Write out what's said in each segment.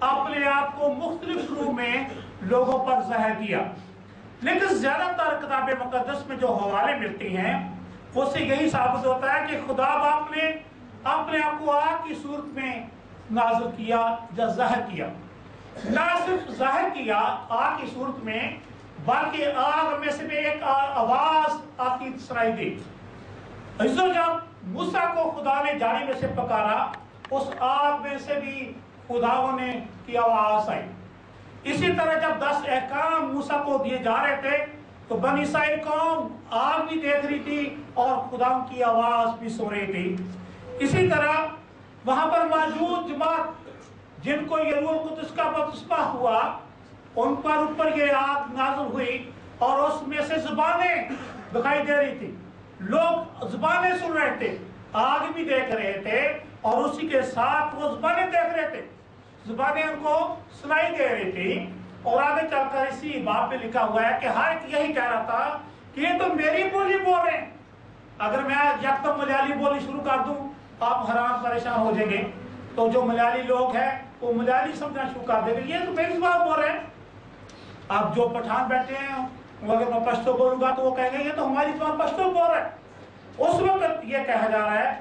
اپنے آپ کو مختلف روپ میں لوگوں پر ظاہر کیا. لیکن زیادہ تر کتاب مقدس میں جو حوالے ملتے ہیں اس سے یہی ثابت ہوتا ہے کہ خدا باپ نے اپنے آپ کو آگ کی صورت میں نازل کیا یا ظاہر کیا. نہ صرف ظاہر کیا آگ کی صورت میں، بلکہ آگ میں سے بھی ایک آواز آتی سنائی دی. جب موسیٰ کو خدا نے جالی میں سے پکارا، اس آگ میں سے بھی خداوند نے کی آواز آئی. اسی طرح جب 10 احکام موسیٰ کو دیے جا رہے تھے تو بنی اسرائیل قوم آگ بھی دیکھ رہی تھی اور خدا کی آواز بھی سن رہی تھی. اسی طرح وہاں پر موجود جماعت جن کو یہ روح القدس کا بپتسمہ ہوا، ان پر اوپر یہ آگ نازل ہوئی اور اس میں سے زبانیں دکھائی دے رہی تھی. لوگ زبانیں سن رہے تھے، آگ بھی دیکھ رہے تھے اور اسی کے ساتھ وہ زبانیں دیکھ رہے تھے. زبانیں ان کو سنائی دے رہی تھی. اور آگے چل کر اسی باب میں لکھا ہوا ہے کہ ہر ایک یہی کہہ رہا تھا کہ یہ تو میری بولی بول رہے ہیں. اگر میں یکدم ملیالی بولی شروع کر دوں آپ حیران پریشان ہو جائیں گے. تو جو ملیالی لوگ ہیں وہ ملیالی سمجھنا شروع کر دیں گے یہ تو میری زبان بول رہے ہیں. اب جو پٹھان بیٹھے ہیں اگر میں پشتو بولوں گا تو وہ کہیں گے یہ تو ہماری زبان پشتو بول رہا ہے. اس وقت یہ کہا جا رہا ہے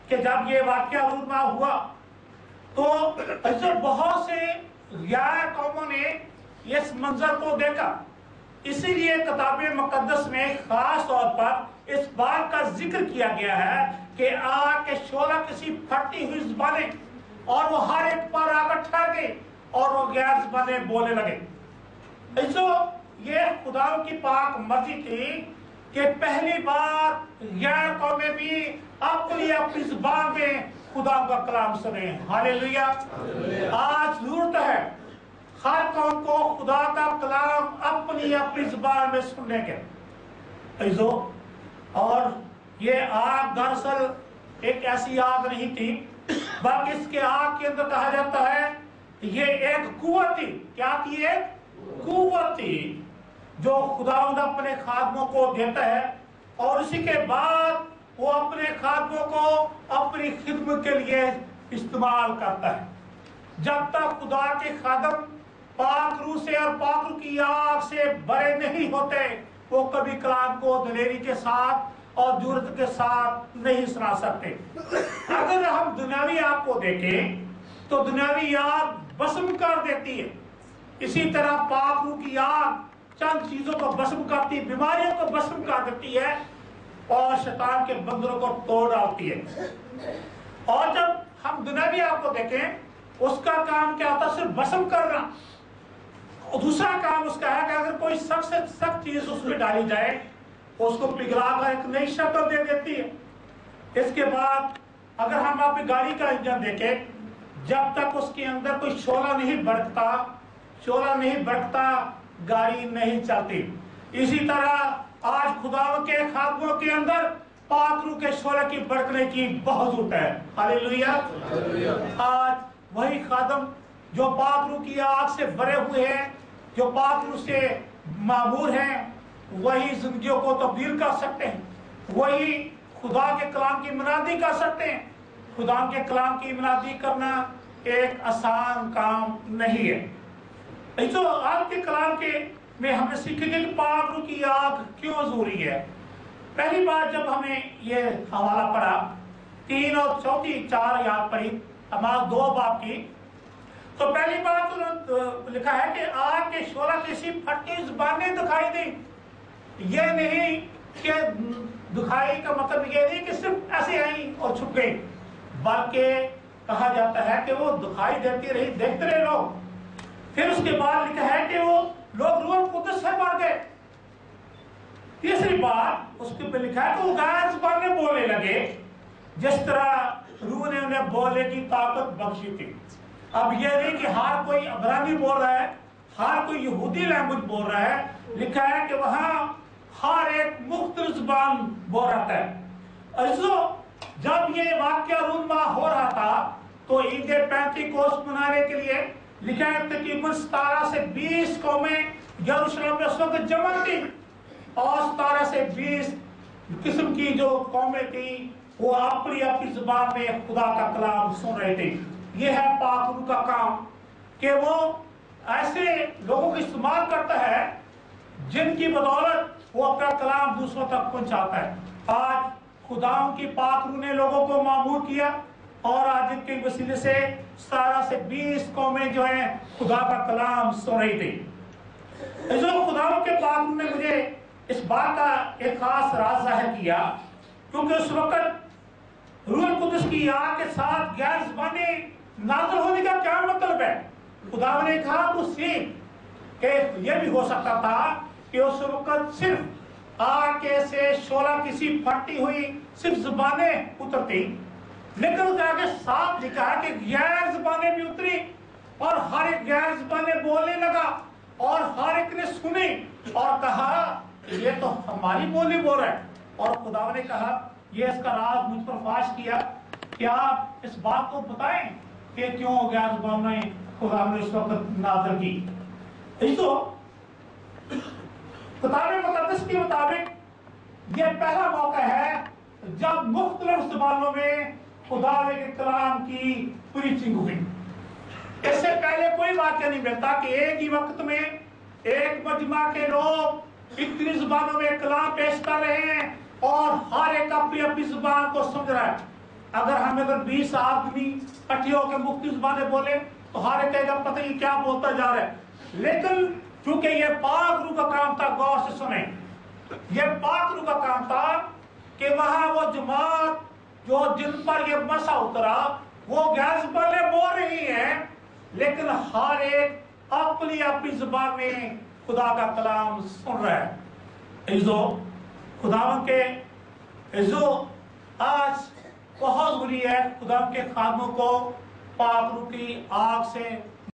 کہ جب یہ واقعہ رونما ہوا تو بہت سے غیر قوموں نے اس منظر کو دیکھا. اسی لیے کتاب مقدس میں خاص طور پر اس بات کا ذکر کیا گیا ہے کہ آگ کے شعلہ کسی پھٹی ہوئی زبانیں اور وہ ہر ایک پر آ کر ٹھہر گئی اور وہ غیر زبانیں بولنے لگے. یہ خدا کی پاک مرضی تھی کہ پہلی بار غیر قومیں بھی اپنی زبان میں خدا کا کلام سنیں. ہاللیلویا. آج ضرورت ہے ہر قوم کو خدا کا کلام اپنی زبان میں سننے کے. اور یہ آگ دراصل ایک ایسی آگ نہیں تھی بلکہ اس کے آگ کے اندر کہا جاتا ہے یہ ایک قوت تھی. کیا تھی؟ ایک قوت تھی جو خداوند اپنے خادموں کو دیتا ہے اور اسی کے بعد وہ اپنے خادموں کو اپنی خدمت کے لیے استعمال کرتا ہے. جب تک خدا کے خادم پاک روح سے اور پاک روح کی آگ سے بھرے نہیں ہوتے وہ کبھی کلام کو دلیری کے ساتھ اور جرأت کے ساتھ نہیں سنا سکتے. اگر ہم دنیاوی آگ کو دیکھیں تو دنیاوی آگ بسم کر دیتی ہے. اسی طرح پاک روح کی آگ چند چیزوں کو بسم کرتی، بیماریوں کو بسم کر دیتی ہے اور شیطان کے بندروں کو توڑ ڈالتی ہے. اور جب ہم دنیاوی آگ کو دیکھیں اس کا کام کیا ہوتا ہے؟ صرف بسم کرنا. اور دوسرا کام اس کا ہے کہ اگر کوئی سخت سے سخت چیز اس میں ڈالی جائے اس کو پگھلا کر ایک نئی شکل دے دیتی ہے. اس کے بعد اگر ہم اپنی گاڑی کا انجن دیکھیں جب تک اس کے اندر کوئی شعلہ نہیں بھڑکتا گاڑی نہیں چلتی. اسی طرح آج خدا کے خادموں کے اندر پاک روح کے شعلے کی بھڑکنے کی بہت ضرورت ہے. ہاللیلویا. آج وہی خادم جو پاک روح کی آگ سے بھرے ہوئے ہیں، جو پاک روح سے معمور ہیں، وہی زندگیوں کو تبدیل کر سکتے ہیں، وہی خدا کے کلام کی منادی کر سکتے ہیں. خدا کے کلام کی منادی کرنا ایک آسان کام نہیں ہے. جو آج کے کلام کے میں ہمیں سیکھیں گے کہ پاک روح کی آگ کیوں ضروری ہے. پہلی بار جب ہمیں یہ حوالہ پڑھا 3 اور 4 آیات پڑھی ہمارا 2 باب کی، تو پہلی بات لکھا ہے کہ آگ کے شعلہ کسی پھٹی زبانیں دکھائی دی. یہ نہیں کہ دکھائی کا مطلب یہ نہیں کہ صرف ایسے آئی اور چھپ گئی، بلکہ کہا جاتا ہے کہ وہ دکھائی دیتی رہی، دیکھتے رہے لوگ. پھر اس کے بعد لکھا ہے کہ وہ لوگ روح القدس سے بھر گئے. تیسری بات اس کے پہ لکھا ہے کہ وہ غیر زبانیں بولنے لگے جس طرح روح نے انہیں بولنے کی طاقت بخشی تھی. اب یہ نہیں کہ ہر کوئی عبرانی بول رہا ہے، ہر کوئی یہودی لینگویج بول رہا ہے. لکھا ہے کہ وہاں ہر ایک مختلف زبان بول رہا ہے. جب یہ واقعہ رونما ہو رہا تھا تو عید پینتیکوست منانے کے لیے لکھا ہے تقریباً 17 سے 20 قومیں یروشلم میں اس وقت جمع تھی اور 17 سے 20 قسم کی جو قومیں تھیں وہ اپنی زبان میں خدا کا کلام سن رہے تھے. یہ ہے پاک روح کا کام. کہ وہ ایسے لوگوں کو استعمال کرتا ہے جن کی بدولت وہ اپنا کلام دوسروں تک پہنچاتا ہے۔ آج خدا کی پاک روح نے لوگوں کو معمور کیا اور آج ان کے وسیلے سے 17 سے 20 قومیں جو ہیں خدا کا کلام سن رہی تھی۔ خدا کے پاک روح نے مجھے اس بات کا ایک خاص راز ظاہر کیا، کیونکہ اس وقت روح القدس کی آگ کے ساتھ غیر زبانی نازل ہونے کا کیا مطلب ہے؟ خدا نے کہا تو سیکھ کہ یہ بھی ہو سکتا تھا کہ اس وقت صرف آگ کے سے شعلہ کسی پھٹی ہوئی صرف زبانیں اترتی، لیکن اس آگے صاف لکھا ہے کہ غیر زبانیں بھی اتری اور ہر ایک غیر زبانیں بولنے لگا اور ہر ایک نے سنی اور کہا یہ تو ہماری بولی بول رہا ہے۔ اور خدا نے کہا یہ اس کا راز مجھ پر فاش کیا کہ آپ اس بات کو بتائیں کہ کیوں غیر زبانیں خدا نے اس وقت نازل کی۔ کتاب مقدس کے مطابق یہ پہلا موقع ہے جب مختلف زبانوں میں خدا کے کلام کی پریچنگ ہوئی۔ اس سے پہلے کوئی واقعہ نہیں ملتا کہ ایک ہی وقت میں ایک مجمع کے لوگ اتنی زبانوں میں کلام پیش کر رہے ہیں اور ہر ایک اپنی اپنی زبان کو سمجھ رہا ہے۔ اگر 20 آدمی اکٹھے ہو کے مختلف زبانیں بولے تو ہر ایک کا پتہ ہی کیا بولتا جا رہا ہے، لیکن چونکہ یہ پاک روح کا کام تھا، غور سے سنیں، یہ پاک روح کا کام تھا کہ وہاں وہ جماعت جو جن پر یہ مسا اترا وہ غیر زبانیں بول رہی ہیں، لیکن ہر ایک اپنی اپنی زبان میں خدا کا کلام سن رہا ہے۔ خداوند کے آج بہت ضروری ہے خدا کے خادموں کو پاک روح کی آگ سے